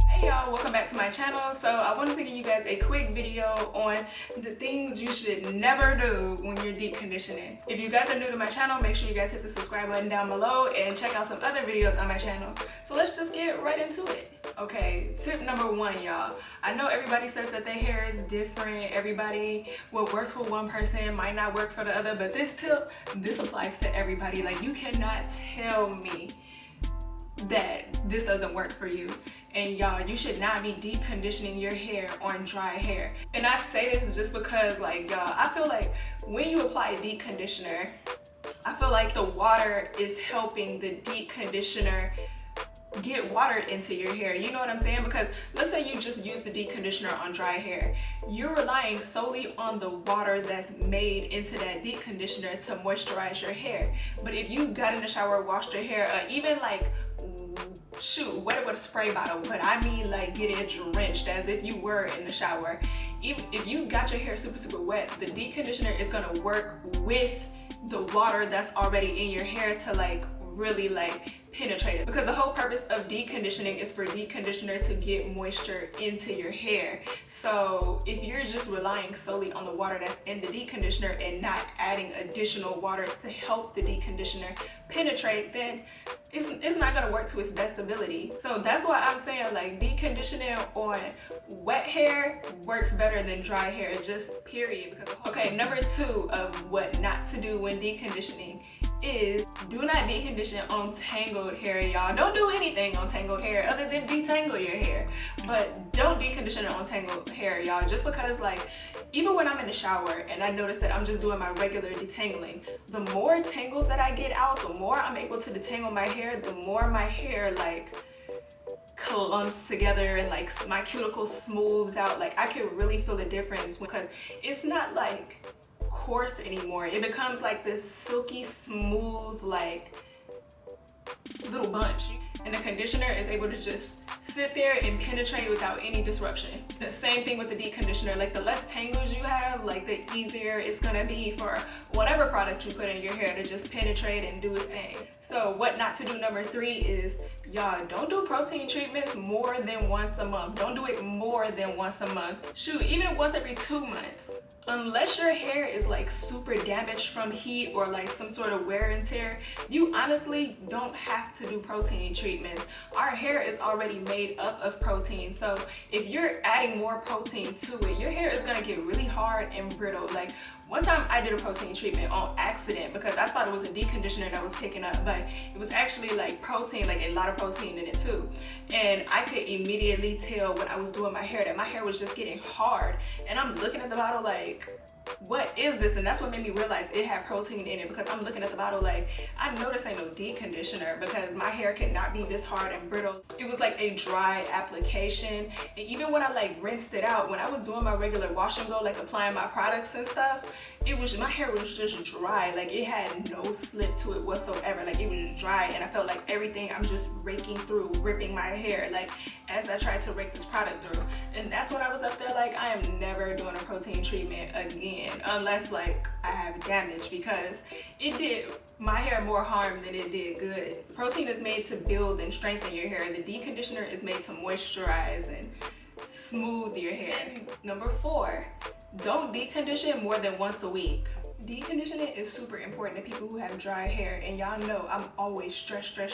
Hey y'all, welcome back to my channel. So I wanted to give you guys a quick video on the things you should never do when you're deep conditioning. If you guys are new to my channel, make sure you guys hit the subscribe button down below and check out some other videos on my channel. So let's just get right into it. Okay, tip number one, y'all. I know everybody says that their hair is different. What works for one person might not work for the other, but this tip, this applies to everybody. Like, you cannot tell me that this doesn't work for you. And y'all, you should not be deep conditioning your hair on dry hair. And I say this just because, like, y'all, I feel like when you apply deep conditioner, I feel like the water is helping the deep conditioner get water into your hair. You know what I'm saying? Because let's say you just use the deep conditioner on dry hair. You're relying solely on the water that's made into that deep conditioner to moisturize your hair. But if you got in the shower, washed your hair, even like, shoot, wet it with a spray bottle, but I mean like get it drenched as if you were in the shower. Even if you got your hair super wet, the deep conditioner is gonna work with the water that's already in your hair to like really like penetrate it, because the whole purpose of deep conditioning is for deep conditioner to get moisture into your hair. So if you're just relying solely on the water that's in the deep conditioner and not adding additional water to help the deep conditioner penetrate, then it's not gonna work to its best ability. So that's why I'm saying, like, deep conditioning on wet hair works better than dry hair, just period. Because, okay, number two of what not to do when deep conditioning is do not deep condition on tangled hair, y'all. Don't do anything on tangled hair other than detangle your hair, but don't deep condition it on tangled hair, y'all. Just because, like, even when I'm in the shower and I notice that I'm just doing my regular detangling, the more tangles that I get out, the more I'm able to detangle my hair, the more my hair like clumps together and like my cuticle smooths out. Like, I can really feel the difference because it's not like coarse anymore. It becomes like this silky smooth like little bunch, and the conditioner is able to just sit there and penetrate without any disruption. The same thing with the deep conditioner. Like, the less tangles you have, like, the easier it's gonna be for whatever product you put in your hair to just penetrate and do its thing. So what not to do number three is, y'all, don't do protein treatments more than once a month. Don't do it more than once a month. Shoot, even once every 2 months. Unless your hair is like super damaged from heat or like some sort of wear and tear, you honestly don't have to do protein treatments. Our hair is already made up of protein, so if you're adding more protein to it, your hair is gonna get really hard and brittle. Like, one time I did a protein treatment on accident because I thought it was a deep conditioner that was picking up, but it was actually like protein, like a lot of protein in it too. And I could immediately tell when I was doing my hair that my hair was just getting hard. And I'm looking at the bottle like, what is this? And that's what made me realize it had protein in it, because I'm looking at the bottle like, I know this ain't no deep conditioner, because my hair could not be this hard and brittle. It was like a dry application. And even when I like rinsed it out, when I was doing my regular wash and go, like applying my products and stuff, my hair was just dry. Like, it had no slip to it whatsoever. Like, it was dry, and I felt like everything I'm just raking through, ripping my hair, like, as I tried to rake this product through. And that's when I was up there like, I am never doing a protein treatment again, unless like I have damage, because it did my hair more harm than it did good. Protein is made to build and strengthen your hair. The deep conditioner is made to moisturize and smooth your hair. And number four, don't deep condition more than once a week. Deep conditioning is super important to people who have dry hair, and y'all know I'm always stressing.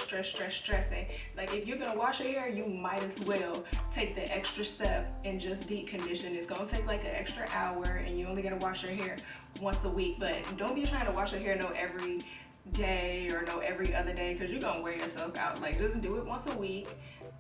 Like, if you're gonna wash your hair, you might as well take the extra step and just deep condition. It's gonna take like an extra hour, and you only gotta wash your hair once a week. But don't be trying to wash your hair every day or every other day, because you're gonna wear yourself out. Like, just do it once a week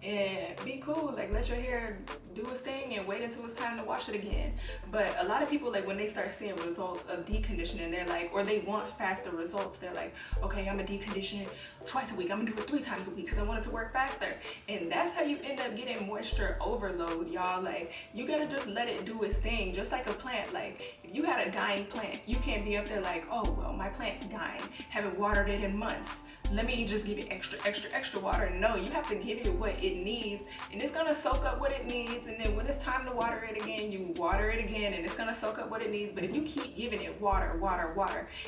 and be cool. Like, let your hair do its thing and wait until it's time to wash it again. But a lot of people, like, when they start seeing results of deep conditioning, they're like, or they want faster results, they're like, okay, I'm gonna deep condition twice a week, I'm gonna do it 3 times a week because I want it to work faster. And that's how you end up getting moisture overload, y'all. Like, you gotta just let it do its thing, just like a plant. Like, if you had a dying plant, you can't be up there like, oh well, my plant's dying, haven't watered it in months, let me just give it extra water. No, you have to give it what it needs, and it's gonna soak up what it needs, and then when it's time to water it again, you water it again, and it's gonna soak up what it needs. But if you keep giving it water,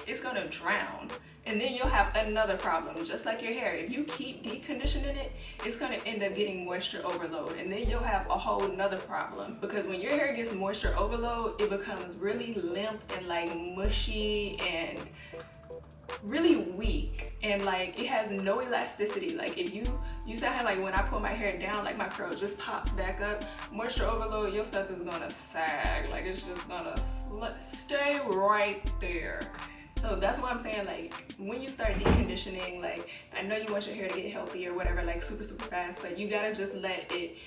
it's gonna drown, and then you'll have another problem, just like your hair. If you keep deconditioning it, it's gonna end up getting moisture overload, and then you'll have a whole nother problem, because when your hair gets moisture overload, it becomes really limp and like mushy and really weak, and like it has no elasticity. Like if you saw how like when I put my hair down, like my curl just pops back up. Moisture overload, your stuff is gonna sag, like it's just gonna stay right there. So that's why I'm saying, like, when you start deconditioning, like, I know you want your hair to get healthy or whatever, like super fast, but you gotta just let it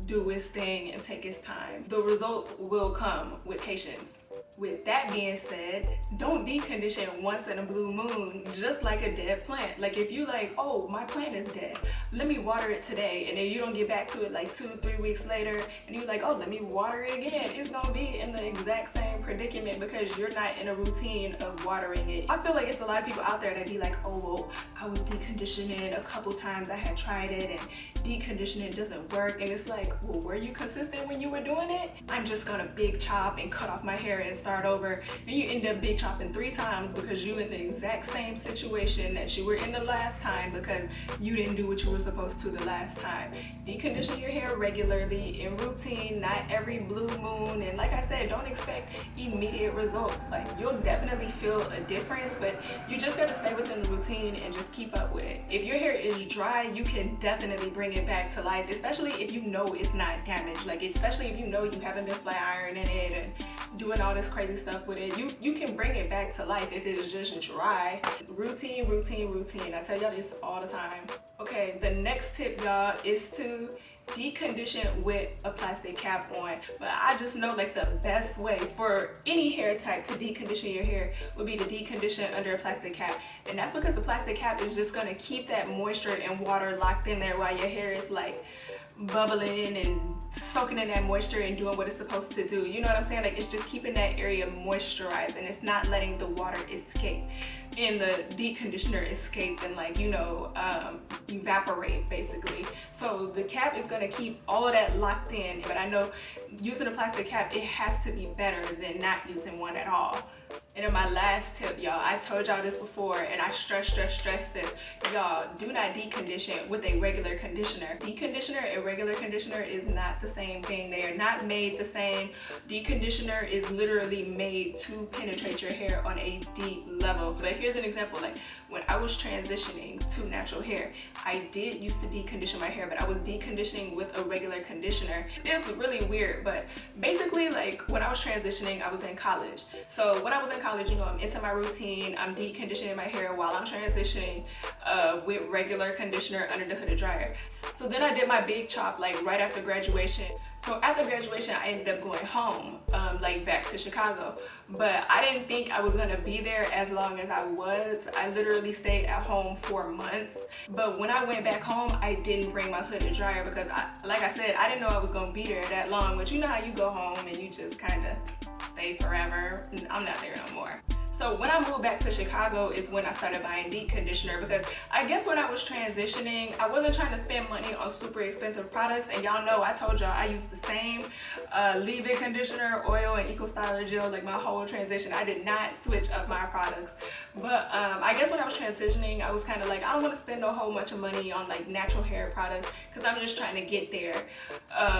do its thing and take its time. The results will come with patience. With that being said, don't decondition once in a blue moon, just like a dead plant. Like if you like, oh, my plant is dead, let me water it today, and then you don't get back to it like 2-3 weeks later, and you're like, oh, let me water it again. It's gonna be in the exact same predicament because you're not in a routine of watering it. I feel like it's a lot of people out there that be like, oh, well, I was deconditioning a couple times, I had tried it, and deconditioning doesn't work. And it's like, well, were you consistent when you were doing it? I'm just gonna big chop and cut off my hair and start over, and you end up big chopping 3 times because you're in the exact same situation that you were in the last time because you didn't do what you were supposed to the last time. Decondition your hair regularly in routine, not every blue moon, and like I said, don't expect immediate results. Like you'll definitely feel a difference, but you just gotta stay within the routine and just keep up with it. If your hair is dry, you can definitely bring it back to life, especially if you know it's not damaged. Like especially if you know you haven't been flat ironing it and doing all this crazy stuff with it, you can bring it back to life if it's just dry. Routine. I tell y'all this all the time. Okay, the next tip, y'all, is to decondition with a plastic cap on. But I just know like the best way for any hair type to decondition your hair would be to decondition under a plastic cap, and that's because the plastic cap is just going to keep that moisture and water locked in there while your hair is like bubbling and soaking in that moisture and doing what it's supposed to do. You know what I'm saying? Like it's just keeping that area moisturized, and it's not letting the water escape and the deconditioner escape and like, you know, evaporate basically. So the cap is going to keep all of that locked in, but I know using a plastic cap, it has to be better than not using one at all. And in my last tip, y'all, I told y'all this before, and I stress this, y'all, do not decondition with a regular conditioner. Deconditioner and regular conditioner is not the same thing. They are not made the same. Deconditioner is literally made to penetrate your hair on a deep level. But here's an example. Like when I was transitioning to natural hair, I did used to decondition my hair, but I was deconditioning with a regular conditioner. It's really weird, but basically like when I was transitioning, I was in college. So when I was in college, you know, I'm into my routine, I'm deconditioning my hair while I'm transitioning with regular conditioner under the hooded dryer. So then I did my big chop like right after graduation. So after graduation, I ended up going home, like back to Chicago. But I didn't think I was gonna be there as long as I was. I literally stayed at home for months. But when I went back home, I didn't bring my hooded dryer because, like I said, I didn't know I was gonna be there that long. But you know how you go home and you just kind of stay forever. I'm not there no more. So when I moved back to Chicago is when I started buying deep conditioner, because I guess when I was transitioning, I wasn't trying to spend money on super expensive products. And y'all know, I told y'all I used the same leave-in conditioner, oil, and Eco Styler gel like my whole transition. I did not switch up my products. But I guess when I was transitioning, I was kind of like, I don't want to spend a whole bunch of money on like natural hair products because I'm just trying to get there.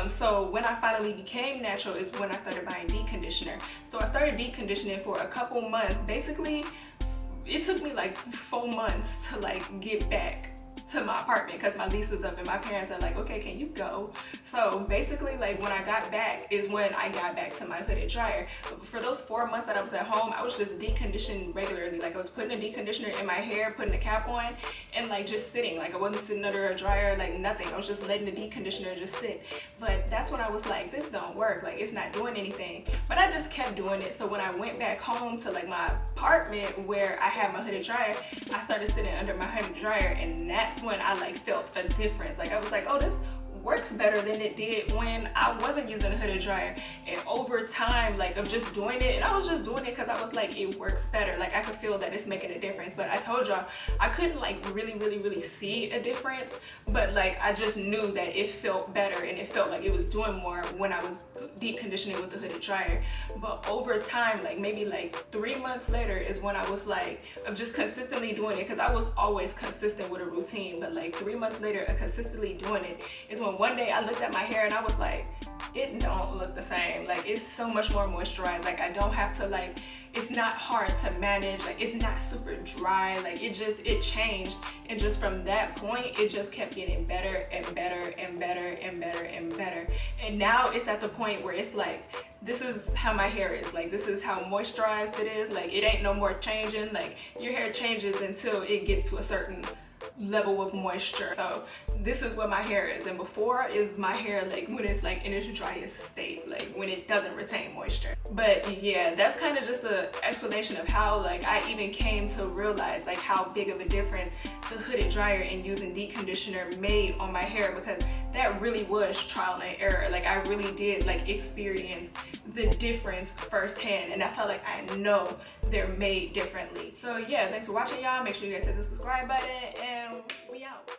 So when I finally became natural is when I started buying deep conditioner. So I started deep conditioning for a couple months. Basically, it took me like 4 months to like get back to my apartment because my lease was up and my parents are like, okay, can you go? So basically, like when I got back is when I got back to my hooded dryer. But for those 4 months that I was at home, I was just deconditioning regularly. Like I was putting a deconditioner in my hair, putting the cap on, and like just sitting. Like I wasn't sitting under a dryer, like nothing. I was just letting the deconditioner just sit. But that's when I was like, this don't work. Like it's not doing anything. But I just kept doing it. So when I went back home to like my apartment where I had my hooded dryer, I started sitting under my hooded dryer, and that's when I like felt a difference. Like I was like, oh, this works better than it did when I wasn't using a hooded dryer. And over time, like, of just doing it, and I was just doing it because I was like, it works better. Like, I could feel that it's making a difference. But I told y'all, I couldn't like really see a difference, but like I just knew that it felt better and it felt like it was doing more when I was deep conditioning with the hooded dryer. But over time, like maybe like 3 months later is when I was like, of just consistently doing it, because I was always consistent with a routine, but like 3 months later of consistently doing it is when one day I looked at my hair and I was like, it don't look the same. Like, it's so much more moisturized. Like, I don't have to like, it's not hard to manage. Like, it's not super dry. Like, it changed. And just from that point, it just kept getting better and better and better and better and better. And now it's at the point where it's like, this is how my hair is. Like, this is how moisturized it is. Like, it ain't no more changing. Like, your hair changes until it gets to a certain level of moisture. So this is what my hair is, and before is my hair like when it's like in its driest state, like when it doesn't retain moisture. But yeah, that's kind of just an explanation of how like I even came to realize like how big of a difference the hooded dryer and using deep conditioner made on my hair, because that really was trial and error. Like, I really did like experience the difference firsthand, and that's how like I know they're made differently. So yeah, thanks for watching, y'all. Make sure you guys hit the subscribe button, and we out.